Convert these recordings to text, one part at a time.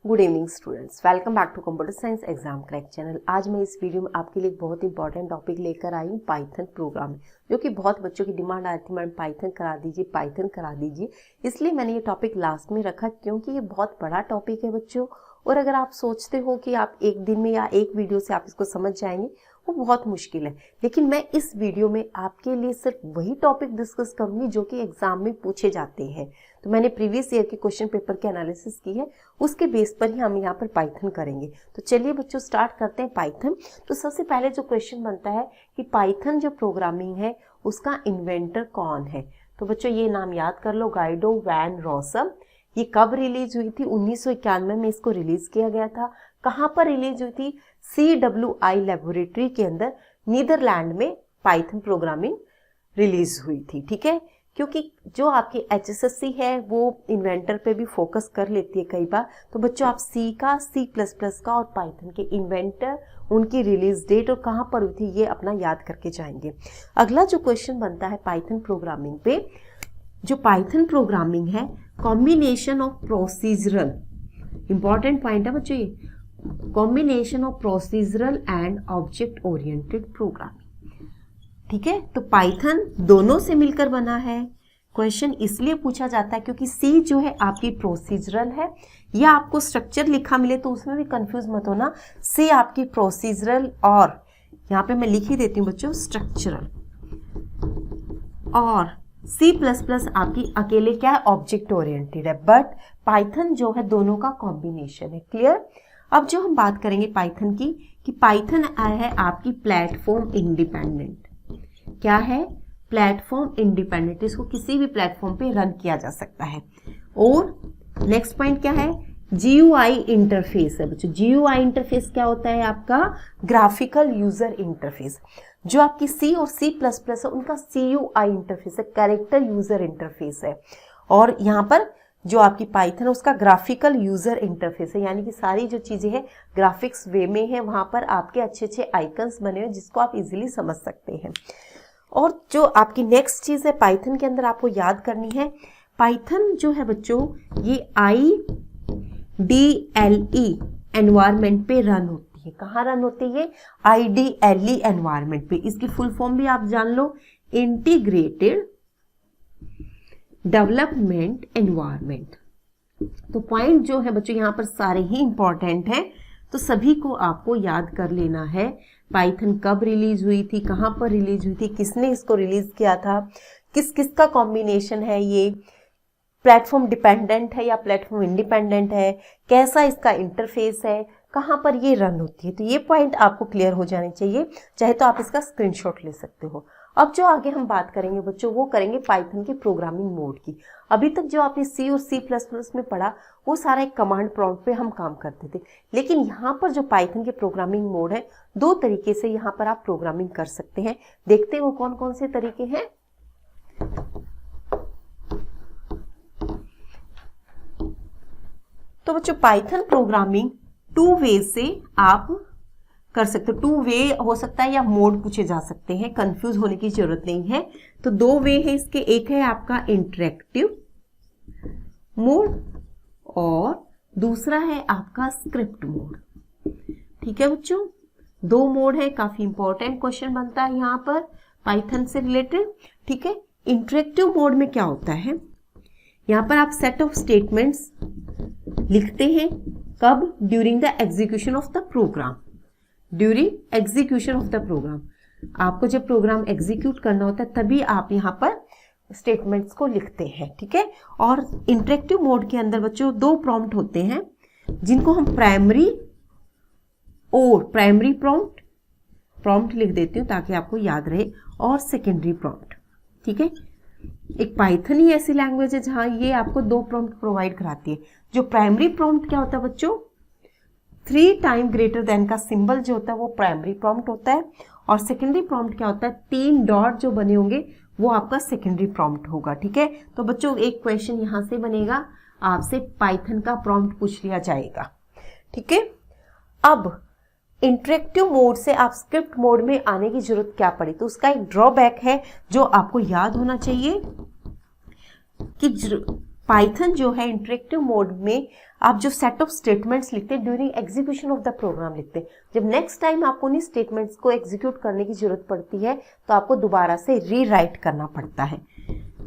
Good evening students, welcome back to computer science exam crack channel. आज मैं इस video में आपके लिए एक बहुत इंपॉर्टेंट टॉपिक लेकर आई हूँ, पाइथन प्रोग्राम, जो कि बहुत बच्चों की डिमांड आ रही थी, मैडम पाइथन करा दीजिए, पाइथन करा दीजिए। इसलिए मैंने ये टॉपिक लास्ट में रखा क्योंकि ये बहुत बड़ा टॉपिक है बच्चों, और अगर आप सोचते हो कि आप एक दिन में या एक वीडियो से आप इसको समझ जाएंगे, वो बहुत मुश्किल है। लेकिन मैं इस वीडियो में आपके लिए सिर्फ वही टॉपिक डिस्कस करूंगी जो कि एग्जाम में पूछे जाते हैं। तो मैंने प्रीवियस ईयर के क्वेश्चन पेपर की एनालिसिस की है, उसके बेस पर ही हम यहाँ पर पाइथन करेंगे। तो चलिए बच्चों स्टार्ट करते हैं पाइथन। तो सबसे पहले जो क्वेश्चन बनता है कि पाइथन जो प्रोग्रामिंग है उसका इन्वेंटर कौन है। तो बच्चों ये नाम याद कर लो, गाइडो वैन रॉसम। ये कब रिलीज हुई थी? 1991 में इसको रिलीज किया गया था। कहाँ पर रिलीज हुई थी? CWI लेबोरेटरी के अंदर नीदरलैंड में पाइथन प्रोग्रामिंग रिलीज हुई थी। ठीक है, क्योंकि जो आपकी HSSC है वो इन्वेंटर पे भी फोकस कर लेती है कई बार। तो बच्चों आप C का और पाइथन के इन्वेंटर, उनकी रिलीज डेट और कहाँ पर हुई थी ये अपना याद करके जाएंगे। अगला जो क्वेश्चन बनता है पाइथन प्रोग्रामिंग पे, जो पाइथन प्रोग्रामिंग है combination of procedural, important point है बच्चों ये, combination of procedural and object oriented programming. ठीक है, तो पाइथन दोनों से मिलकर बना है। क्वेश्चन इसलिए पूछा जाता है क्योंकि सी जो है आपकी प्रोसीजरल है, या आपको स्ट्रक्चर लिखा मिले तो उसमें भी कंफ्यूज मत होना। सी आपकी प्रोसीजरल, और यहाँ पे मैं लिख ही देती हूँ बच्चों स्ट्रक्चरल, और C++ आपकी अकेले क्या है? ऑब्जेक्ट ओरिएंटेड है। बट पाइथन जो है दोनों का कॉम्बिनेशन है। क्लियर? अब जो हम बात करेंगे पाइथन की, कि पाइथन है आपकी प्लेटफॉर्म इंडिपेंडेंट। क्या है? प्लेटफॉर्म इंडिपेंडेंट, इसको किसी भी प्लेटफॉर्म पे रन किया जा सकता है। और नेक्स्ट पॉइंट क्या है? GUI इंटरफेस है बच्चों। GUI इंटरफेस क्या होता है? आपका ग्राफिकल यूजर इंटरफेस। जो आपकी C और C++ है उनका CUI इंटरफेस है, कैरेक्टर यूजर इंटरफेस है। और यहाँ पर जो आपकी पाइथन है उसका ग्राफिकल यूजर इंटरफेस है, यानी कि सारी जो चीजें हैं ग्राफिक्स वे में है, वहां पर आपके अच्छे अच्छे आइकन्स बने हुए जिसको आप इजीली समझ सकते हैं। और जो आपकी नेक्स्ट चीज है पाइथन के अंदर आपको याद करनी है, पाइथन जो है बच्चों ये IDLE एनवायरमेंट पे रन होती है। कहाँ रन होती है? IDLE एनवायरमेंट पे। इसकी फुल फॉर्म भी आप जान लो, इंटीग्रेटेड डेवलपमेंट एनवायरमेंट। तो पॉइंट जो है बच्चों यहाँ पर सारे ही इंपॉर्टेंट हैं, तो सभी को आपको याद कर लेना है। पाइथन कब रिलीज हुई थी, कहाँ पर रिलीज हुई थी, किसने इसको रिलीज किया था, किस किस का कॉम्बिनेशन है, ये प्लेटफॉर्म डिपेंडेंट है या प्लेटफॉर्म इंडिपेंडेंट है, कैसा इसका इंटरफेस है, कहाँ पर ये रन होती है। तो ये पॉइंट आपको क्लियर हो जाने चाहिए, चाहे तो आप इसका स्क्रीनशॉट ले सकते हो। अब जो आगे हम बात करेंगे बच्चों वो करेंगे पाइथन के प्रोग्रामिंग मोड की। अभी तक जो आपने C और C++ में पढ़ा वो सारा एक कमांड प्रॉम्प्ट पे हम काम करते थे, लेकिन यहाँ पर जो पाइथन के प्रोग्रामिंग मोड है दो तरीके से यहाँ पर आप प्रोग्रामिंग कर सकते हैं। देखते हैं वो कौन कौन से तरीके हैं। तो बच्चों पाइथन प्रोग्रामिंग 2 वे से आप कर सकते हो। 2 वे हो सकता है या मोड पूछे जा सकते हैं, कंफ्यूज होने की जरूरत नहीं है। तो 2 वे है इसके, एक है आपका इंटरेक्टिव मोड और दूसरा है आपका स्क्रिप्ट मोड। ठीक है बच्चों, 2 मोड है, काफी इंपॉर्टेंट क्वेश्चन बनता है यहाँ पर पाइथन से रिलेटेड। ठीक है, इंटरेक्टिव मोड में क्या होता है? यहाँ पर आप सेट ऑफ स्टेटमेंट्स लिखते हैं। कब? During the execution of the program. During execution of the program, आपको जब प्रोग्राम एग्जीक्यूट करना होता है तभी आप यहाँ पर स्टेटमेंट्स को लिखते हैं। ठीक है, और इंटरेक्टिव मोड के अंदर बच्चों 2 प्रॉम्प्ट होते हैं जिनको हम प्राइमरी और प्राइमरी प्रॉम्प्ट लिख देती हूँ ताकि आपको याद रहे, और सेकेंडरी प्रॉम्प्ट। ठीक है, एक पाइथन ही ऐसी लैंग्वेज है जहां ये आपको 2 प्रॉम्प्ट प्रोवाइड कराती है। जो प्राइमरी प्रॉम्प्ट क्या होता है बच्चों? 3 टाइम ग्रेटर देन का सिंबल जो होता है वो प्राइमरी प्रॉम्प्ट होता है, और सेकेंडरी प्रॉम्प्ट क्या होता है? 3 डॉट जो बने होंगे वो आपका सेकेंडरी प्रॉम्प्ट होगा। ठीक है, तो बच्चों एक क्वेश्चन यहां से बनेगा, आपसे पाइथन का प्रॉम्प्ट पूछ लिया जाएगा। ठीक है, अब इंटरेक्टिव मोड से आप स्क्रिप्ट मोड में आने की जरूरत क्या पड़ी? तो उसका एक ड्रॉबैक है जो आपको याद होना चाहिए कि पाइथन जो है इंटरेक्टिव मोड में आप जो सेट ऑफ स्टेटमेंट्स लिखते हैं during execution of the program लिखते हैं। जब नेक्स्ट टाइम आपको उन्हीं स्टेटमेंट्स को एग्जीक्यूट करने की जरूरत पड़ती है तो आपको दोबारा से रीराइट करना पड़ता है।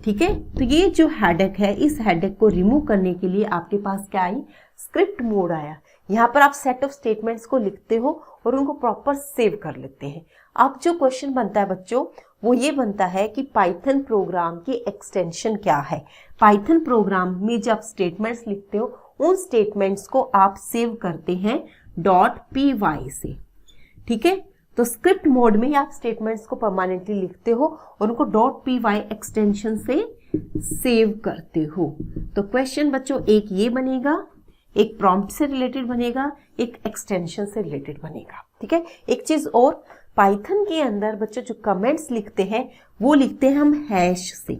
ठीक है, तो ये जो हेडेक है, इस हेडेक को रिमूव करने के लिए आपके पास क्या आई, स्क्रिप्ट मोड आया। यहाँ पर आप सेट ऑफ स्टेटमेंट्स को लिखते हो और उनको प्रॉपर सेव कर लेते हैं। अब जो क्वेश्चन बनता है बच्चों वो ये बनता है कि पाइथन प्रोग्राम की एक्सटेंशन क्या है। पाइथन प्रोग्राम में जब स्टेटमेंट्स लिखते हो उन स्टेटमेंट्स को आप सेव करते हैं .py से। ठीक है, तो स्क्रिप्ट मोड में आप स्टेटमेंट्स को परमानेंटली लिखते हो और उनको .py एक्सटेंशन से सेव करते हो। तो क्वेश्चन बच्चों एक ये बनेगा, एक प्रॉम्प्ट से रिलेटेड बनेगा, एक एक्सटेंशन से रिलेटेड बनेगा। ठीक है, एक चीज और, पाइथन के अंदर बच्चों जो कमेंट्स लिखते हैं वो लिखते हैं हम हैश से।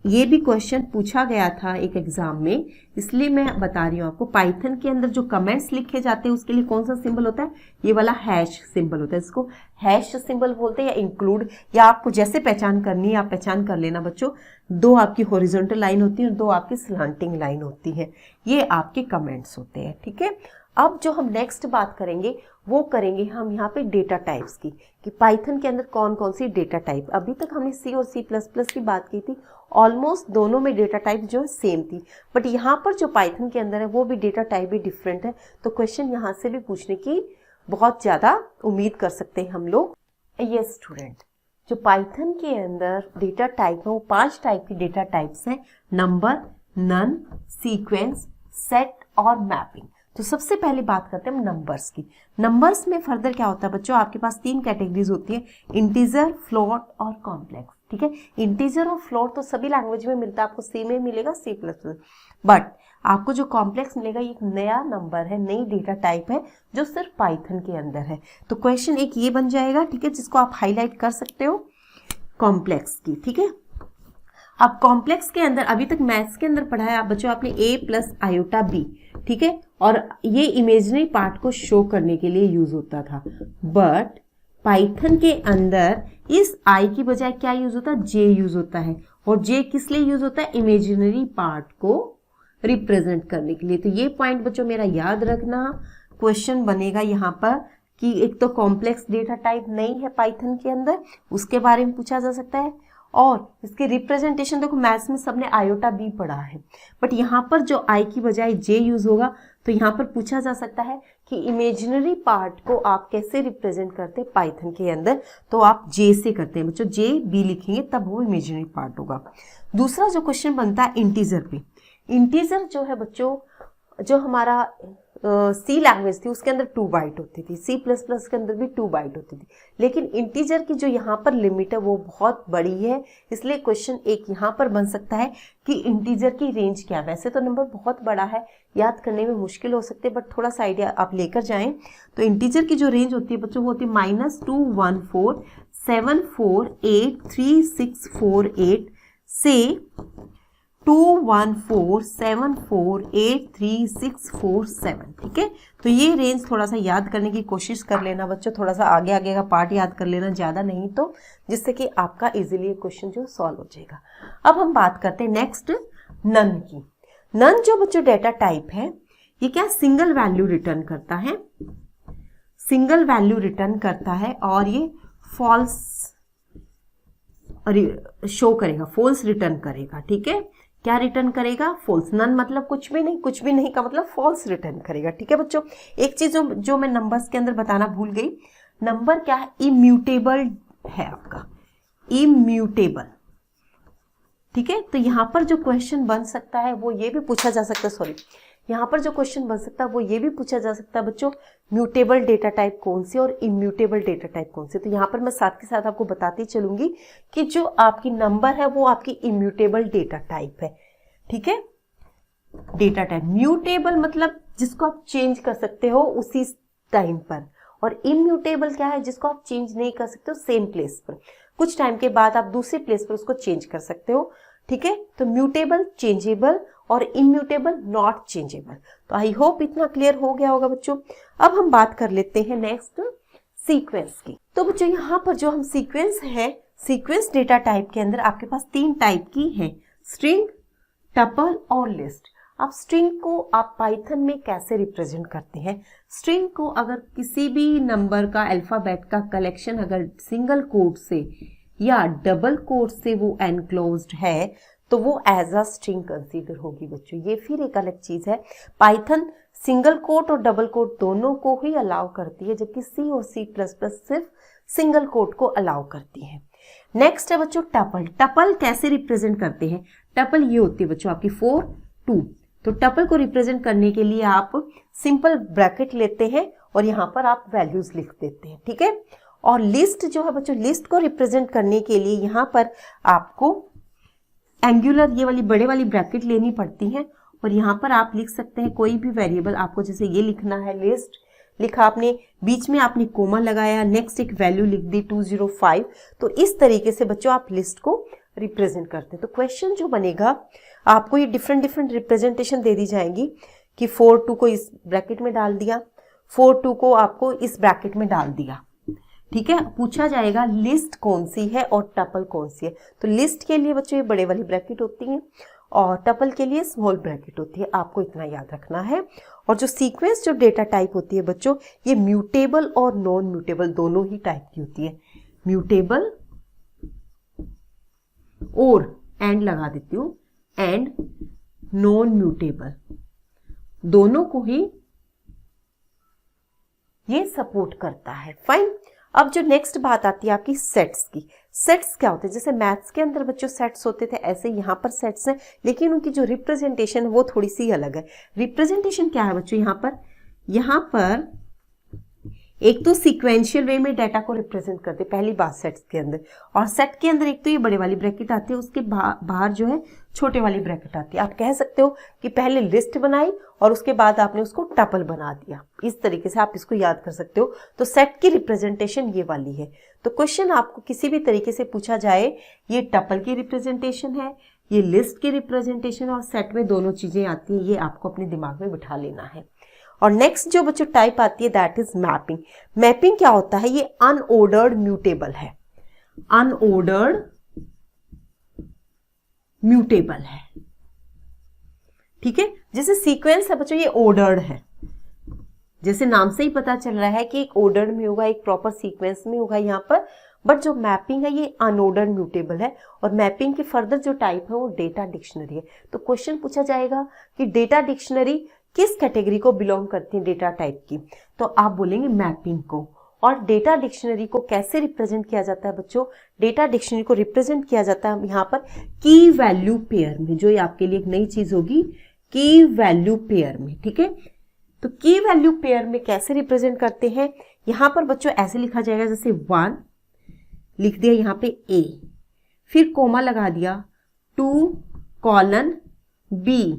ये भी क्वेश्चन पूछा गया था एक एग्जाम में, इसलिए मैं बता रही हूँ आपको। पाइथन के अंदर जो कमेंट्स लिखे जाते हैं उसके लिए कौन सा सिंबल होता है, ये वाला हैश सिंबल होता है। इसको हैश सिंबल बोलते हैं या इंक्लूड, या आपको जैसे पहचान करनी है आप पहचान कर लेना बच्चों। 2 आपकी हॉरिजॉन्टल लाइन होती है और 2 आपकी स्लांटिंग लाइन होती है, ये आपके कमेंट्स होते हैं। ठीक है, अब जो हम नेक्स्ट बात करेंगे वो करेंगे हम यहाँ पे डेटा टाइप्स की, कि पाइथन के अंदर कौन कौन सी डेटा टाइप। अभी तक हमने सी और C++ की बात की थी, ऑलमोस्ट दोनों में डेटा टाइप जो है सेम थी, बट यहाँ पर जो पाइथन के अंदर है वो भी डेटा टाइप भी डिफरेंट है। तो क्वेश्चन यहाँ से भी पूछने की बहुत ज़्यादा उम्मीद कर सकते हैं हम लोग। ये स्टूडेंट, जो पाइथन के अंदर डेटा टाइप है वो 5 टाइप की डेटा टाइप्स हैं, नंबर, नन, सीक्वेंस, सेट और मैपिंग। तो सबसे पहले बात करते हैं हम नंबर्स की। नंबर्स में फर्दर क्या होता है बच्चों, आपके पास 3 कैटेगरीज होती है, इंटीजर, फ्लोट और कॉम्प्लेक्स। ठीक है, इंटीजर और फ्लोट तो सभी लैंग्वेज में मिलता है, आपको सी में मिलेगा, C++, बट आपको जो कॉम्प्लेक्स मिलेगा ये एक नया नंबर है, नई डेटा टाइप है जो सिर्फ पाइथन के अंदर है। तो क्वेश्चन एक ये बन जाएगा, ठीक है, जिसको आप हाईलाइट कर सकते हो, कॉम्प्लेक्स की। ठीक है, अब कॉम्प्लेक्स के अंदर अभी तक मैथ्स के अंदर पढ़ा है आप बच्चों आपने a + आयोटा b। ठीक है, और ये इमेजिनरी पार्ट को शो करने के लिए यूज होता था, बट पाइथन के अंदर इस i की बजाय क्या यूज होता है, j यूज होता है। और j किस लिए यूज होता है, इमेजिनरी पार्ट को रिप्रेजेंट करने के लिए। तो ये पॉइंट बच्चों मेरा याद रखना, क्वेश्चन बनेगा यहाँ पर कि एक तो कॉम्प्लेक्स डेटा टाइप नहीं है पाइथन के अंदर, उसके बारे में पूछा जा सकता है। और इसके रिप्रेजेंटेशन देखो मैथ्स में सबने आयोटा b पढ़ा है, बट यहाँ पर जो i की बजाय j यूज होगा तो यहाँ पर पूछा जा सकता है कि इमेजिनरी पार्ट को आप कैसे रिप्रेजेंट करते हैं पाइथन के अंदर। तो आप j से करते हैं बच्चों, j b लिखेंगे तब वो इमेजिनरी पार्ट होगा। दूसरा जो क्वेश्चन बनता है इंटीजर पे। इंटीजर जो है बच्चों, जो हमारा सी लैंग्वेज थी उसके अंदर 2 बाइट होती थी, C++ के अंदर भी 2 बाइट होती थी, लेकिन इंटीजर की जो यहाँ पर लिमिट है वो बहुत बड़ी है। इसलिए क्वेश्चन एक यहाँ पर बन सकता है कि इंटीजर की रेंज क्या है। वैसे तो नंबर बहुत बड़ा है, याद करने में मुश्किल हो सकते हैं, बट थोड़ा सा आइडिया आप लेकर जाएं। तो इंटीजर की जो रेंज होती है बच्चों वो होती है -21474834648 से 21474834647। ठीक है, तो ये रेंज थोड़ा सा याद करने की कोशिश कर लेना बच्चों, थोड़ा सा आगे आगे का पार्ट याद कर लेना, ज़्यादा नहीं तो, जिससे कि आपका इजीली क्वेश्चन जो सॉल्व हो जाएगा। अब हम बात करते हैं नेक्स्ट नन की। नन जो बच्चों डेटा टाइप है, ये क्या सिंगल वैल्यू रिटर्न करता है, सिंगल वैल्यू रिटर्न करता है और ये फॉल्स शो करेगा, फॉल्स रिटर्न करेगा। ठीक है, क्या रिटर्न करेगा, फॉल्स। नन मतलब कुछ भी नहीं, कुछ भी नहीं का मतलब फॉल्स रिटर्न करेगा। ठीक है बच्चों, एक चीज जो मैं नंबर्स के अंदर बताना भूल गई, नंबर क्या है, इम्यूटेबल है आपका, इम्यूटेबल। ठीक है, तो यहां पर जो क्वेश्चन बन सकता है वो ये भी पूछा जा सकता है, सॉरी, यहाँ पर जो क्वेश्चन बन सकता है वो ये भी पूछा जा सकता है बच्चों, म्यूटेबल डेटा टाइप कौन सी और इम्यूटेबल डेटा टाइप कौन सी। तो यहाँ पर मैं साथ के साथ आपको बताती चलूंगी कि जो आपकी नंबर है वो आपकी इम्यूटेबल डेटा टाइप है। ठीक है, डेटा टाइप। म्यूटेबल मतलब जिसको आप चेंज कर सकते हो उसी टाइम पर, और इम्यूटेबल क्या है, जिसको आप चेंज नहीं कर सकते हो सेम प्लेस पर, कुछ टाइम के बाद आप दूसरे प्लेस पर उसको चेंज कर सकते हो। ठीक है, तो म्यूटेबल चेंजेबल और इम्यूटेबल नॉट चेंजेबल। तो आई होप इतना क्लियर हो गया होगा बच्चों। अब हम बात कर लेते हैं नेक्स्ट सीक्वेंस की। तो बच्चों यहाँ पर जो हम सीक्वेंस है, सीक्वेंस डेटा टाइप के अंदर आपके पास 3 टाइप की है, स्ट्रिंग, टपल और लिस्ट। अब स्ट्रिंग को आप पाइथन में कैसे रिप्रेजेंट करते हैं? स्ट्रिंग को अगर किसी भी नंबर का अल्फाबेट का कलेक्शन अगर सिंगल कोट से या डबल कोट से वो एनक्लोज्ड है तो वो एज अ स्ट्रिंग कंसीडर होगी बच्चों। ये फिर एक अलग चीज है। पाइथन सिंगल कोट और डबल कोट दोनों को ही अलाउ करती है, जबकि सी और C++ सिर्फ सिंगल कोट को अलाउ करती है। नेक्स्ट है बच्चों टपल। टपल कैसे रिप्रेजेंट करते हैं? टपल ये होती है बच्चों आपकी 4, 2। तो टपल को रिप्रेजेंट करने के लिए आप सिंपल ब्रैकेट लेते हैं और यहाँ पर आप वैल्यूज लिख देते हैं, ठीक है। और लिस्ट जो है बच्चों, लिस्ट को रिप्रेजेंट करने के लिए यहाँ पर आपको एंगुलर ये वाली बड़े वाली ब्रैकेट लेनी पड़ती है और यहाँ पर आप लिख सकते हैं कोई भी वेरिएबल। आपको जैसे ये लिखना है, लिस्ट लिखा आपने, बीच में आपने कोमा लगाया, नेक्स्ट एक वैल्यू लिख दी 205। तो इस तरीके से बच्चों आप लिस्ट को रिप्रेजेंट करते हैं। तो क्वेश्चन जो बनेगा, आपको ये डिफरेंट डिफरेंट रिप्रेजेंटेशन दे दी जाएंगी कि 4, 2 को इस ब्रैकेट में डाल दिया, 4, 2 को आपको इस ब्रैकेट में डाल दिया, ठीक है। पूछा जाएगा लिस्ट कौन सी है और टपल कौन सी है। तो लिस्ट के लिए बच्चों ये बड़े वाली ब्रैकेट होती है और टपल के लिए स्मॉल ब्रैकेट होती है। आपको इतना याद रखना है। और जो सीक्वेंस जो डेटा टाइप होती है बच्चों, ये म्यूटेबल और नॉन म्यूटेबल दोनों ही टाइप की होती है। म्यूटेबल और एंड लगा देती हूं, एंड नॉन म्यूटेबल दोनों को ही ये सपोर्ट करता है। फाइन। अब जो नेक्स्ट बात आती है आपकी सेट्स की। सेट्स क्या होते हैं? जैसे मैथ्स के अंदर बच्चों सेट्स होते थे, ऐसे यहाँ पर सेट्स हैं, लेकिन उनकी जो रिप्रेजेंटेशन है वो थोड़ी सी अलग है। रिप्रेजेंटेशन क्या है बच्चों? यहाँ पर एक तो सीक्वेंशियल वे में डाटा को रिप्रेजेंट करते हैं, पहली बात सेट्स के अंदर। और सेट के अंदर एक तो ये बड़े वाली ब्रैकेट आती है, उसके बाहर जो है छोटे वाली ब्रैकेट आती है। आप कह सकते हो कि पहले लिस्ट बनाई और उसके बाद आपने उसको टपल बना दिया। इस तरीके से आप इसको याद कर सकते हो। तो सेट की रिप्रेजेंटेशन ये वाली है। तो क्वेश्चन आपको किसी भी तरीके से पूछा जाए, ये टपल की रिप्रेजेंटेशन है, ये लिस्ट की रिप्रेजेंटेशन, और सेट में दोनों चीजें आती हैं, ये आपको अपने दिमाग में बिठा लेना है। और नेक्स्ट जो बच्चों टाइप आती है दैट इज मैपिंग। मैपिंग क्या होता है? ये अनऑर्डर्ड म्यूटेबल है। अनऑर्डर्ड म्यूटेबल है, ठीक है। जैसे सीक्वेंस है बच्चों, ये ऑर्डर्ड है, जैसे नाम से ही पता चल रहा है कि एक ऑर्डर्ड में होगा, एक प्रॉपर सीक्वेंस में होगा यहाँ पर। बट जो मैपिंग है ये अनऑर्डर्ड म्यूटेबल है। और मैपिंग के फर्दर जो टाइप है वो डेटा डिक्शनरी है। तो क्वेश्चन पूछा जाएगा कि डेटा डिक्शनरी किस कैटेगरी को बिलोंग करती है डेटा टाइप की? तो आप बोलेंगे मैपिंग को। और डेटा डिक्शनरी को कैसे रिप्रेजेंट किया जाता है बच्चों? डेटा डिक्शनरी को रिप्रेजेंट किया जाता है यहाँ पर की वैल्यू पेयर में, जो ये आपके लिए एक नई चीज होगी, की वैल्यू पेयर में, ठीक है। तो की वैल्यू पेयर में कैसे रिप्रेजेंट करते हैं? यहाँ पर बच्चों ऐसे लिखा जाएगा, जैसे 1 लिख दिया यहाँ पे A, फिर कोमा लगा दिया 2:B,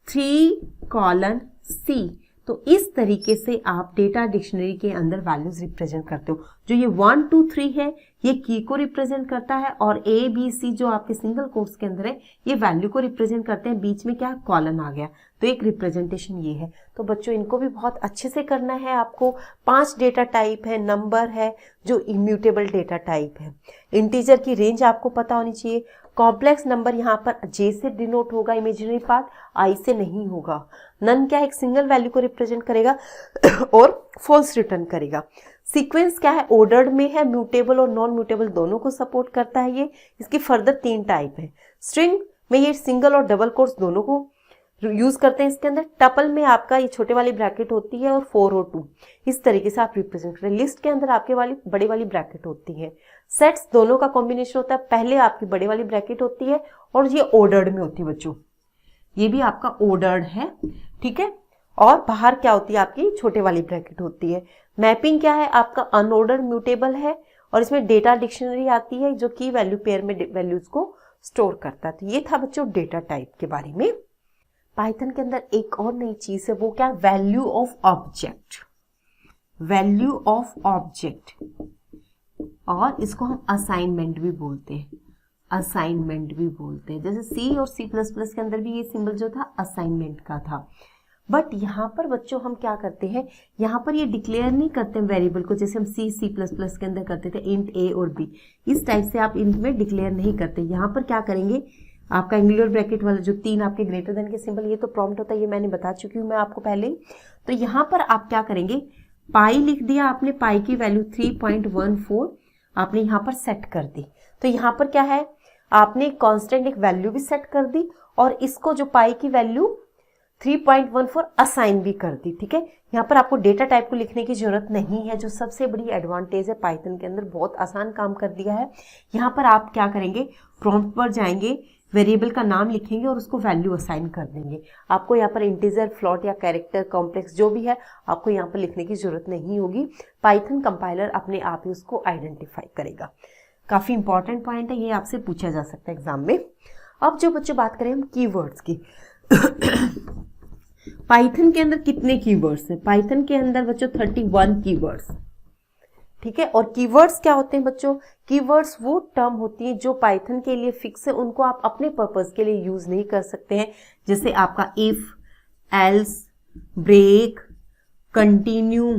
3:C। तो इस तरीके से आप डेटा डिक्शनरी के अंदर वैल्यूज रिप्रेजेंट करते हो। जो ये 1, 2, 3 है ये की को रिप्रेजेंट करता है, और A, B, C जो आपके सिंगल कोट्स के अंदर है ये वैल्यू को रिप्रेजेंट करते हैं। बीच में क्या है? कॉलन आ गया। तो एक रिप्रेजेंटेशन ये है। तो बच्चों इनको भी बहुत अच्छे से करना है आपको। 5 डेटा टाइप है, नंबर है जो इम्यूटेबल डेटा टाइप है, इंटीजर की रेंज आपको पता होनी चाहिए, कॉम्प्लेक्स नंबर यहाँ पर J से डिनोट होगा, इमेजिनरी पार्ट I से नहीं होगा, नन क्या है? एक सिंगल वैल्यू को रिप्रेजेंट करेगा और फॉल्स रिटर्न करेगा। सीक्वेंस क्या है? ऑर्डर्ड में है, म्यूटेबल और नॉन म्यूटेबल दोनों को सपोर्ट करता है ये। इसकी फर्दर 3 टाइप है। स्ट्रिंग में ये सिंगल और डबल कोट्स दोनों को यूज करते हैं इसके अंदर। टपल में आपका ये छोटे वाली ब्रैकेट होती है और 4 और 2 इस तरीके से आप रिप्रेजेंट करें। लिस्ट के अंदर आपके वाली बड़ी वाली ब्रैकेट होती है। सेट्स दोनों का कॉम्बिनेशन होता है, पहले आपकी बड़ी वाली ब्रैकेट होती है और ये ऑर्डर्ड में होती है बच्चों, ये भी आपका ऑर्डर्ड है, ठीक है। और बाहर क्या होती है? आपकी छोटे वाली ब्रैकेट होती है। मैपिंग क्या है? आपका अनऑर्डर्ड म्यूटेबल है और इसमें डेटा डिक्शनरी आती है जो की वैल्यू पेयर में वैल्यूज को स्टोर करता है। तो ये था बच्चों डेटा टाइप के बारे में। पाइथन के अंदर एक और नई चीज है, वो क्या? Value of object. Value of object, और इसको हम असाइनमेंट भी बोलते हैं। असाइनमेंट भी बोलते हैं। जैसे C और C++ के अंदर भी ये सिंबल जो था असाइनमेंट का था। बट यहाँ पर बच्चों हम क्या करते हैं? यहाँ पर ये डिक्लेयर नहीं करते हैं वेरिएबल को, जैसे हम C++ के अंदर करते थे इंट A और B। इस टाइप से आप इंट में डिक्लेयर नहीं करते। यहाँ पर क्या करेंगे? आपका एंगुलर ब्रैकेट वाला जो 3 आपके ग्रेटर देन के सिंबल, ये तो प्रॉम्प्ट होता है, ये मैंने बता चुकी हूँ मैं आपको पहले ही। तो यहाँ पर आप क्या करेंगे, पाई लिख दिया आपने, पाई की वैल्यू 3.14 आपने यहाँ पर सेट कर दी। तो यहाँ पर क्या है, आपने कांस्टेंट एक वैल्यू भी सेट कर दी और इसको जो पाई की वैल्यू 3.14 असाइन भी कर दी। ठीक है, यहाँ पर आपको डेटा टाइप को लिखने की जरूरत नहीं है, जो सबसे बड़ी एडवांटेज है पाइथन के अंदर, बहुत आसान काम कर दिया है। यहाँ पर आप क्या करेंगे, प्रॉम्प्ट पर जाएंगे, वेरिएबल का नाम लिखेंगे और उसको वैल्यू असाइन कर देंगे। आपको यहाँ पर इंटीजर, फ्लोट या कैरेक्टर, कॉम्प्लेक्स जो भी है आपको यहाँ पर लिखने की जरूरत नहीं होगी। पाइथन कंपाइलर अपने आप ही उसको आइडेंटिफाई करेगा। काफी इंपॉर्टेंट पॉइंट है, ये आपसे पूछा जा सकता है एग्जाम में। अब जो बच्चों बात करें हम कीवर्ड्स की पाइथन के अंदर कितने कीवर्ड्स हैं? पाइथन के अंदर बच्चों 31 कीवर्ड्स। ठीक है, और कीवर्ड्स क्या होते हैं बच्चों? कीवर्ड्स वो टर्म होती है जो पाइथन के लिए फिक्स है, उनको आप अपने पर्पस के लिए यूज नहीं कर सकते हैं। जैसे आपका इफ, एल्स, ब्रेक, कंटिन्यू,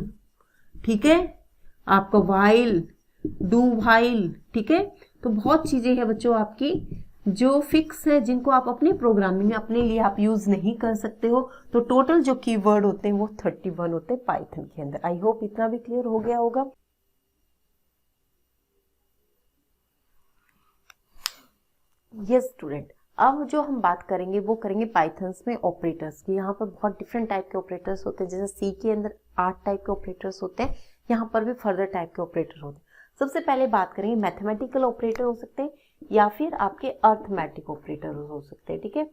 ठीक है, आपका व्हाइल, डू व्हाइल, ठीक है। तो बहुत चीजें हैं बच्चों आपकी जो फिक्स है, जिनको आप अपने प्रोग्रामिंग में अपने लिए आप यूज नहीं कर सकते हो। तो टोटल जो कीवर्ड होते हैं वो 31 होते हैं पाइथन के अंदर। आई होप इतना भी क्लियर हो गया होगा। यस स्टूडेंट, अब जो हम बात करेंगे वो करेंगे पाइथन्स में ऑपरेटर्स की। यहाँ पर बहुत डिफरेंट टाइप के ऑपरेटर्स होते हैं, जैसे सी के अंदर 8 टाइप के ऑपरेटर्स होते हैं, यहाँ पर भी फर्दर टाइप के ऑपरेटर होते हैं। सबसे पहले बात करेंगे मैथमेटिकल ऑपरेटर हो सकते हैं या फिर आपके अर्थमेटिक ऑपरेटर हो सकते हैं। ठीक है,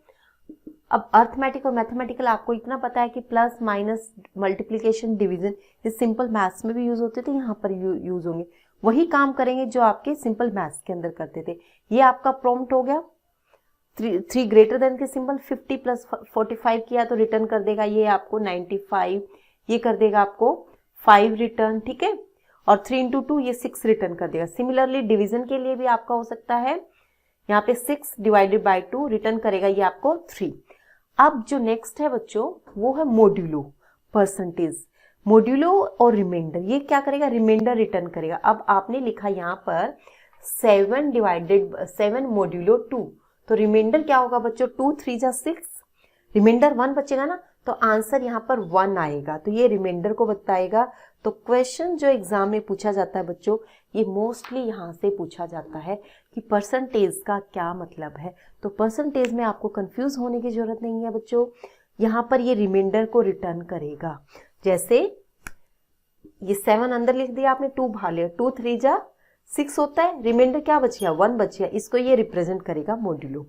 अब अर्थमेटिक और मैथमेटिकल आपको इतना पता है कि प्लस, माइनस, मल्टीप्लिकेशन, डिवीजन ये सिंपल मैथ्स में भी यूज होते थे, यहाँ पर यूज होंगे। वही काम करेंगे जो आपके सिंपल मैथ्स के अंदर करते थे। ये आपका प्रॉम्प्ट हो गया, 3 ग्रेटर देन के सिंबल, 50 प्लस 45 किया तो रिटर्न कर देगा ये आपको 95, ये कर देगा आपको 5 रिटर्न। ठीक है, और 3 इंटू 2 ये 6 रिटर्न कर देगा। सिमिलरली डिवीजन के लिए भी आपका हो सकता है, यहाँ पे 6 डिवाइडेड बाय 2 रिटर्न करेगा ये आपको 3। अब जो नेक्स्ट है बच्चों वो है मोड्यूलो, परसेंटेज, मोड्यूलो और रिमाइंडर। ये क्या करेगा, रिमाइंडर रिटर्न करेगा। अब आपने लिखा यहाँ पर 7 डिवाइडेड 7 मोड्यूलो 2, तो रिमाइंडर क्या होगा बच्चों, 2 3 जा 6, रिमाइंडर 1 बचेगा ना, तो आंसर यहाँ पर 1 आएगा, तो ये रिमाइंडर को बताएगा। तो क्वेश्चन जो एग्जाम में पूछा जाता है बच्चों, ये मोस्टली यहाँ से पूछा जाता है कि परसेंटेज का क्या मतलब है। तो परसेंटेज में आपको कंफ्यूज होने की जरूरत नहीं है बच्चों, यहाँ पर ये रिमाइंडर को रिटर्न करेगा। जैसे ये 7 अंदर लिख दिया आपने, 2 बाहर लिया, 2 3 जा 6 होता है, रिमाइंडर क्या बचिया, 1 बचिया, इसको ये रिप्रेजेंट करेगा मोड्यूलो।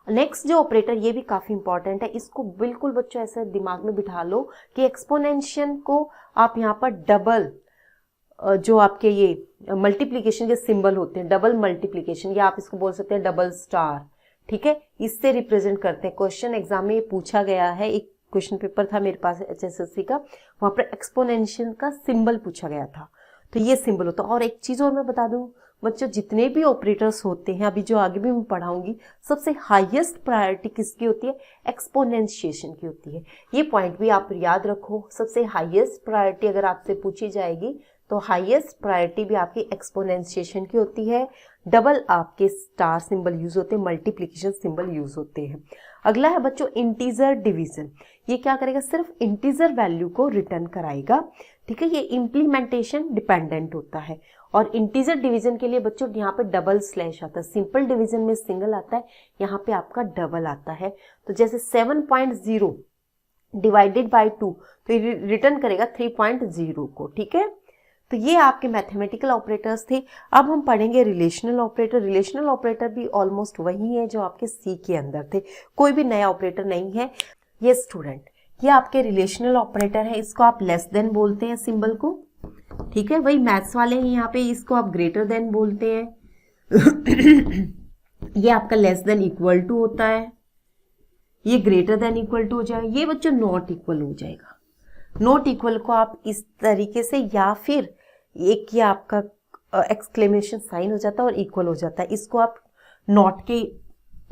नेक्स्ट जो ऑपरेटर, ये भी काफी इंपॉर्टेंट है, इसको बिल्कुल बच्चों ऐसे दिमाग में बिठा लो कि एक्सपोनेंशियल को आप यहाँ पर डबल, जो आपके ये मल्टीप्लिकेशन के सिंबल होते हैं, डबल मल्टीप्लिकेशन, या आप इसको बोल सकते हैं डबल स्टार, ठीक है, इससे रिप्रेजेंट करते हैं। क्वेश्चन एग्जाम में ये पूछा गया है, एक क्वेश्चन पेपर था मेरे पास HSSC का, वहां पर एक्सपोनेंशियल का सिंबल पूछा गया था, तो ये सिंबल होता है। और एक चीज और मैं बता दूं बच्चों, जितने भी ऑपरेटर्स होते हैं, अभी जो आगे भी मैं पढ़ाऊंगी, सबसे हाईएस्ट प्रायोरिटी किसकी होती है, एक्सपोनेंशिएशन की होती है। ये पॉइंट भी आप याद रखो, सबसे हाईएस्ट प्रायोरिटी अगर आपसे पूछी जाएगी तो हाईएस्ट प्रायोरिटी भी आपकी एक्सपोनेंशिएशन की होती है। डबल आपके स्टार सिंबल यूज होते हैं, मल्टीप्लिकेशन सिंबल यूज होते हैं। अगला है बच्चों इंटीजर डिवीजन। ये क्या करेगा, सिर्फ इंटीजर वैल्यू को रिटर्न कराएगा, ठीक है। ये इम्प्लीमेंटेशन डिपेंडेंट होता है। और इंटीजर डिवीजन के लिए बच्चों यहाँ पे डबल स्लैश आता है, सिंपल डिवीजन में सिंगल आता है, यहाँ पे आपका डबल आता है। तो जैसे 7.0 डिवाइडेड बाय 2, तो ये रिटर्न करेगा 3.0 को, ठीक है। तो ये आपके मैथमेटिकल ऑपरेटर्स थे। अब हम पढ़ेंगे रिलेशनल ऑपरेटर। रिलेशनल ऑपरेटर भी ऑलमोस्ट वही है जो आपके सी के अंदर थे, कोई भी नया ऑपरेटर नहीं है। ये स्टूडेंट, ये आपके रिलेशनल ऑपरेटर है, इसको आप लेस देन बोलते हैं सिंबल को, ठीक है। वही मैथ्स वाले हैं यहाँ पे, इसको आप ग्रेटर देन बोलते हैं। ये आपका लेस देन इक्वल टू होता है, ये ग्रेटर देन इक्वल टू हो जाएगा, ये बच्चों नॉट इक्वल हो जाएगा। नॉट इक्वल को आप इस तरीके से, या फिर एक ये आपका एक्सक्लेमेशन साइन हो जाता है और इक्वल हो जाता है, इसको आप नॉट के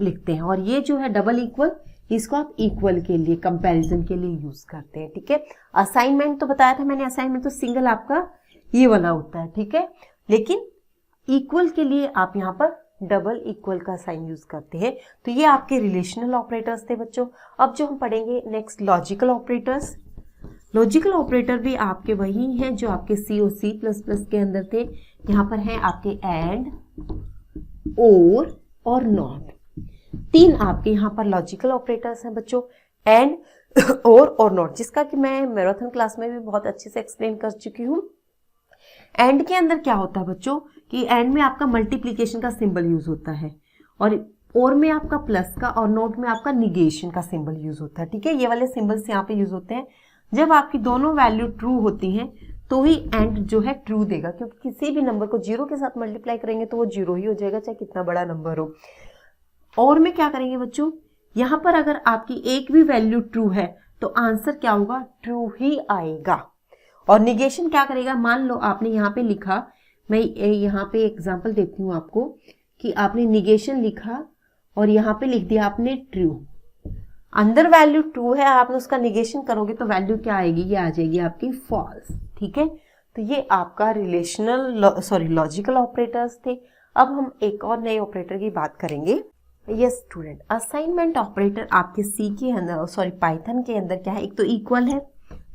लिखते हैं। और ये जो है डबल इक्वल, इसको आप इक्वल के लिए, कंपैरिजन के लिए यूज करते हैं, ठीक है। असाइनमेंट तो बताया था मैंने, असाइनमेंट तो सिंगल आपका ये वाला होता है, ठीक है। लेकिन इक्वल के लिए आप यहाँ पर डबल इक्वल का साइन यूज करते हैं। तो ये आपके रिलेशनल ऑपरेटर्स थे बच्चों। अब जो हम पढ़ेंगे next logical operators. Logical operator भी आपके वही हैं जो आपके सी और सी प्लस प्लस के अंदर थे। यहाँ पर हैं आपके एंड, और नॉट। तीन आपके यहाँ पर लॉजिकल ऑपरेटर्स हैं बच्चों, एंड, और नॉट, जिसका कि मैं मैराथन क्लास में भी बहुत अच्छे से एक्सप्लेन कर चुकी हूँ। एंड के अंदर क्या होता है बच्चों कि एंड में आपका मल्टीप्लीकेशन का सिंबल यूज होता है, और में आपका प्लस का, और नोट में आपका निगेशन का सिंबल यूज होता है। ठीक है, ये वाले सिंबल्स यहाँ पे यूज होते हैं। जब आपकी दोनों वैल्यू ट्रू होती हैं तो ही एंड जो है ट्रू देगा, क्योंकि किसी भी नंबर को जीरो के साथ मल्टीप्लाई करेंगे तो वो जीरो ही हो जाएगा, चाहे कितना बड़ा नंबर हो। और में क्या करेंगे बच्चों, यहाँ पर अगर आपकी एक भी वैल्यू ट्रू है तो आंसर क्या होगा, ट्रू ही आएगा। और निगेशन क्या करेगा, मान लो आपने यहाँ पे लिखा, मैं यहाँ पे एग्जांपल देती हूँ आपको, कि आपने निगेशन लिखा और यहाँ पे लिख दिया आपने ट्रू, अंदर वैल्यू ट्रू है, आपने उसका निगेशन करोगे तो वैल्यू क्या आएगी, ये आ जाएगी आपकी फॉल्स। ठीक है, तो ये आपका लॉजिकल ऑपरेटर्स थे। अब हम एक और नए ऑपरेटर की बात करेंगे। यस स्टूडेंट, असाइनमेंट ऑपरेटर आपके सी के अंदर पाइथन के अंदर क्या है, एक तो इक्वल है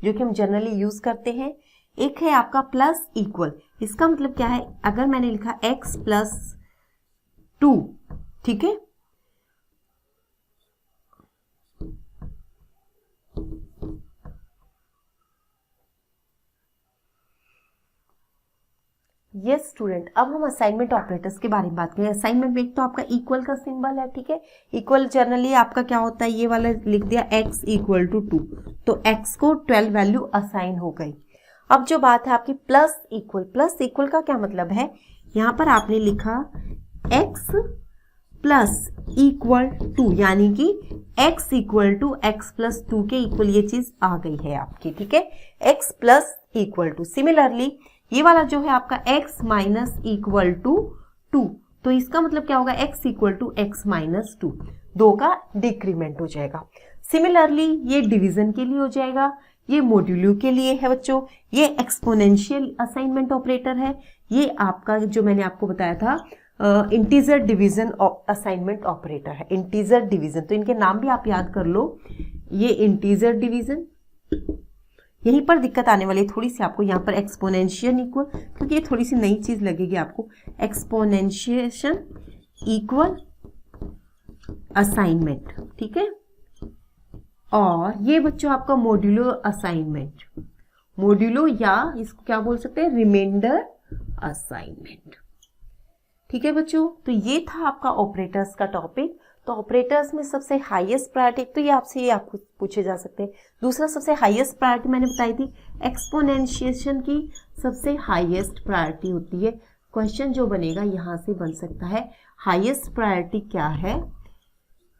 जो कि हम जनरली यूज करते हैं, एक है आपका प्लस इक्वल। इसका मतलब क्या है, अगर मैंने लिखा x + 2, ठीक है, यस स्टूडेंट, अब हम असाइनमेंट ऑपरेटर्स के बारे में बात करें। असाइनमेंट में एक तो आपका इक्वल का सिंबल है, ठीक है, इक्वल जनरली आपका क्या होता है, ये वाला लिख दिया x = 2, तो x को 12 वैल्यू असाइन हो गई। अब जो बात है आपकी प्लस इक्वल का क्या मतलब है, यहाँ पर आपने लिखा x + 2, यानी कि x = x + 2 के इक्वल ये चीज आ गई है आपकी। ठीक है, x + 2। सिमिलरली ये वाला जो है आपका x - 2, तो इसका मतलब क्या होगा, x = x - 2, 2 का डिक्रीमेंट हो जाएगा। सिमिलरली ये डिवीजन के लिए हो जाएगा, ये मॉड्यूलो के लिए है बच्चों, ये एक्सपोनेंशियल असाइनमेंट ऑपरेटर है, ये आपका जो मैंने आपको बताया था इंटीजर डिवीजन असाइनमेंट ऑपरेटर है, इंटीजर डिवीजन। तो इनके नाम भी आप याद कर लो, ये इंटीजर डिवीजन। यहीं पर दिक्कत आने वाली है थोड़ी सी आपको, यहाँ पर एक्सपोनेंशियल इक्वल, क्योंकि ये थोड़ी सी नई चीज लगेगी आपको, एक्सपोनेंशिएशन इक्वल असाइनमेंट। ठीक है, और ये बच्चों आपका मॉड्यूलो असाइनमेंट, मॉड्यूलो या इसको क्या बोल सकते हैं, रिमाइंडर असाइनमेंट। ठीक है बच्चों, तो ये था आपका ऑपरेटर्स का टॉपिक। तो ऑपरेटर्स में सबसे हाईएस्ट प्रायोरिटी, तो ये आपको पूछे जा सकते हैं। दूसरा सबसे हाईएस्ट प्रायोरिटी मैंने बताई थी, एक्सपोनेंशिएशन की सबसे हाईएस्ट प्रायोरिटी होती है। क्वेश्चन जो बनेगा यहाँ से बन सकता है, हाईएस्ट प्रायोरिटी क्या है,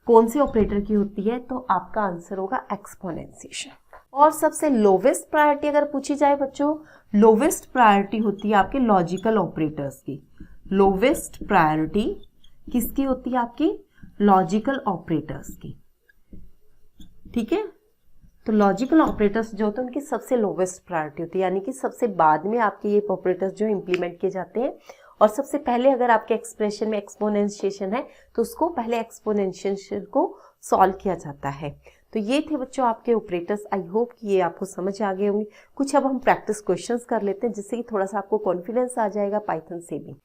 कौन से ऑपरेटर की होती है, तो आपका आंसर होगा एक्सपोनेंशिएशन। और सबसे लोवेस्ट प्रायोरिटी अगर पूछी जाए बच्चों, लोवेस्ट प्रायोरिटी होती है आपके लॉजिकल ऑपरेटर्स की। लोवेस्ट प्रायोरिटी किसकी होती है, आपकी लॉजिकल ऑपरेटर्स की। ठीक है, तो लॉजिकल ऑपरेटर्स जो होते हैं उनकी सबसे लोवेस्ट प्रायोरिटी होती है, यानी कि सबसे बाद में आपके ये ऑपरेटर्स जो इंप्लीमेंट किए जाते हैं, और सबसे पहले अगर आपके एक्सप्रेशन में एक्सपोनेंशिएशन है तो उसको पहले एक्सपोनेंशिएशन को सॉल्व किया जाता है। तो ये थे बच्चों आपके ऑपरेटर्स। आई होप कि ये आपको समझ आ गए होंगे। कुछ अब हम प्रैक्टिस क्वेश्चंस कर लेते हैं, जिससे कि थोड़ा सा आपको कॉन्फिडेंस आ जाएगा पाइथन से भी।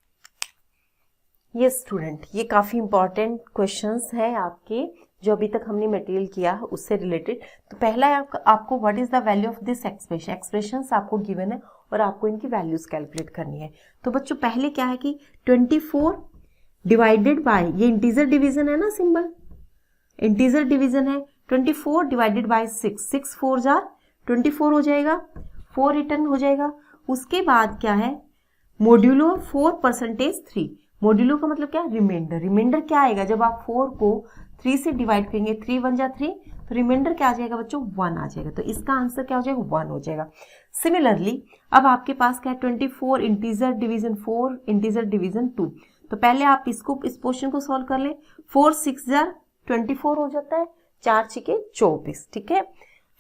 ये स्टूडेंट, ये काफ़ी इंपॉर्टेंट क्वेश्चंस हैं आपके, जो अभी तक हमने मटेरियल किया है उससे रिलेटेड। तो पहला है आपको what is the value of this expression. Expressions आपको गिवन है और आपको इनकी वैल्यूज कैलकुलेट करनी है। तो बच्चों पहले क्या है कि 24 डिवाइडेड बाय, ये इंटीजर डिवीजन है ना, सिंबल इंटीजर डिवीजन है, 24 डिवाइडेड बाय 6, 6 4 जार 24 हो जाएगा, 4 रिटर्न हो जाएगा। उसके बाद क्या है, मॉड्यूलो 4%3, मॉड्यूलो का मतलब क्या, रिमाइंडर। रिमाइंडर क्या आएगा, जब आप 4 को 3 से डिवाइड करेंगे, 3 × 1 = 3, तो रिमाइंडर क्या आ जाएगा बच्चों, 1 आ जाएगा। तो इसका आंसर क्या हो जाएगा, 1 हो जाएगा। सिमिलरली अब आपके पास क्या है, 24 इंटीजर डिवीजन 4 इंटीजर डिवीजन 2। तो पहले आप इसको, इस पोर्शन को सॉल्व कर ले। 4 6 जार 24 हो जाता है, 4 × 6 = 24। ठीक है,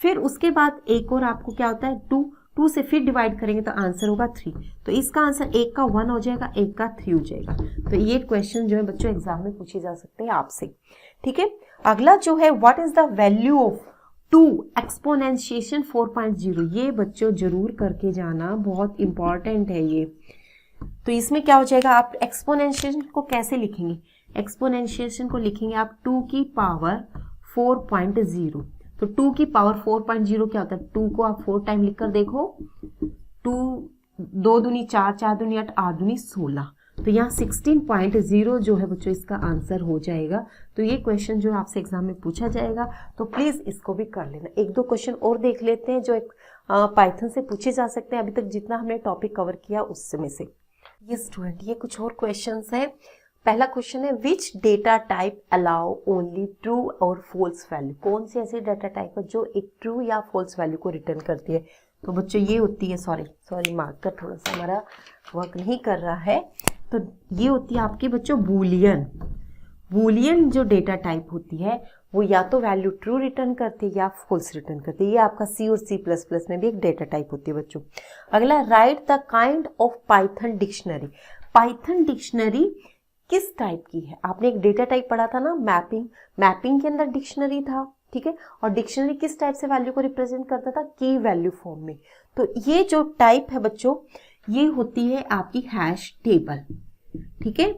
फिर उसके बाद एक और आपको क्या होता है, 2 2 से फिर डिवाइड करेंगे तो आंसर होगा 3। तो इसका आंसर एक का 1 हो जाएगा, एक का 3 हो जाएगा। तो ये क्वेश्चन जो है बच्चों एग्जाम में पूछे जा सकते हैं आपसे, ठीक है। अगला जो है what is the value of 2 exponentiation 4.0, ये बच्चों जरूर करके जाना, बहुत इंपॉर्टेंट है ये। तो इसमें क्या हो जाएगा, आप एक्सपोनेंशिएशन को कैसे लिखेंगे, एक्सपोनेंशिएशन को लिखेंगे आप 2 की पावर 4.0। तो 2 की पावर 4.0 क्या होता है, 2 को आप 4 टाइम लिखकर देखो, 2 2 दूनी 4, 4 दूनी 8, 8 दूनी 16। तो यहाँ 16.0 जो है बच्चों इसका आंसर हो जाएगा। तो ये क्वेश्चन जो आपसे एग्जाम में पूछा जाएगा, तो प्लीज इसको भी कर लेना। एक दो क्वेश्चन और देख लेते हैं जो एक पाइथन से पूछे जा सकते हैं, अभी तक जितना हमने टॉपिक कवर किया उसमें से। ये स्टूडेंट, ये कुछ और क्वेश्चंस हैं। पहला क्वेश्चन है which data type allow only true और फॉल्स वैल्यू, कौन सी ऐसी डेटा टाइप है जो एक ट्रू या फॉल्स वैल्यू को रिटर्न करती है। तो बच्चों ये होती है, सॉरी मार्कर थोड़ा सा हमारा वर्क नहीं कर रहा है, तो ये होती है आपकी बच्चों बूलियन जो डेटा टाइप होती है वो या तो वैल्यू ट्रू रिटर्न करती है या फॉल्स रिटर्न करती है। ये आपका C और C++ में भी एक डेटा टाइप होती है बच्चों। अगला right the kind of Python dictionary, Python dictionary किस टाइप की है। आपने एक डेटा टाइप पढ़ा था ना, मैपिंग के अंदर डिक्शनरी था, ठीक है। और डिक्शनरी किस टाइप से वैल्यू को रिप्रेजेंट करता था, की वैल्यू फॉर्म में। तो ये जो टाइप है बच्चों, ये होती है आपकी हैश टेबल, ठीक है।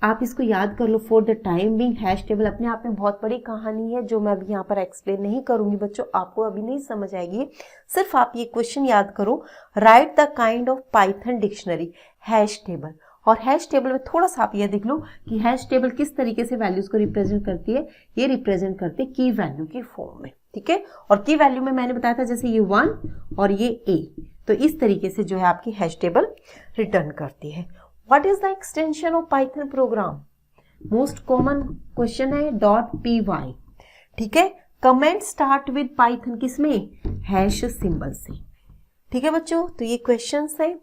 आप इसको याद कर लो for the time being. Hash table अपने आप में बहुत बड़ी कहानी है जो मैं अभी यहाँ पर एक्सप्लेन नहीं करूंगी बच्चों, आपको अभी नहीं समझ आएगी। सिर्फ आप ये क्वेश्चन याद करो, right the kind of Python dictionary hash table. और हैश टेबल में थोड़ा सा आप ये देख लो कि हैश टेबल किस तरीके से वैल्यूज को रिप्रेजेंट करती है। ये रिप्रेजेंट करती है की वैल्यू की फॉर्म में, ठीक है। और की वैल्यू में मैंने बताया था जैसे ये 1 और ये a, तो इस तरीके से जो है आपकी हैश टेबल रिटर्न करती है। What is the extension of Python programme, most common question है .py, ठीक है। कमेंट स्टार्ट विद पाइथन किसमें, हैश सिंबल से, ठीक है बच्चों। तो ये क्वेश्चंस है।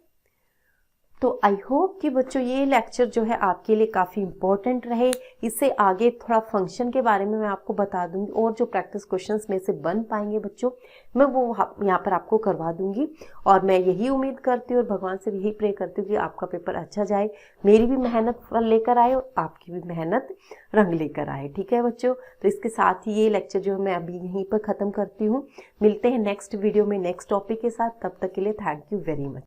तो आई होप कि बच्चों ये लेक्चर जो है आपके लिए काफ़ी इंपॉर्टेंट रहे। इससे आगे थोड़ा फंक्शन के बारे में मैं आपको बता दूंगी और जो प्रैक्टिस क्वेश्चंस में से बन पाएंगे बच्चों मैं वो यहाँ पर आपको करवा दूंगी। और मैं यही उम्मीद करती हूँ और भगवान से यही प्रे करती हूँ कि आपका पेपर अच्छा जाए, मेरी भी मेहनत फल लेकर आए और आपकी भी मेहनत रंग लेकर आए, ठीक है बच्चों। तो इसके साथ ही ये लेक्चर जो मैं अभी यहीं पर ख़त्म करती हूँ। मिलते हैं नेक्स्ट वीडियो में नेक्स्ट टॉपिक के साथ, तब तक के लिए थैंक यू वेरी मच।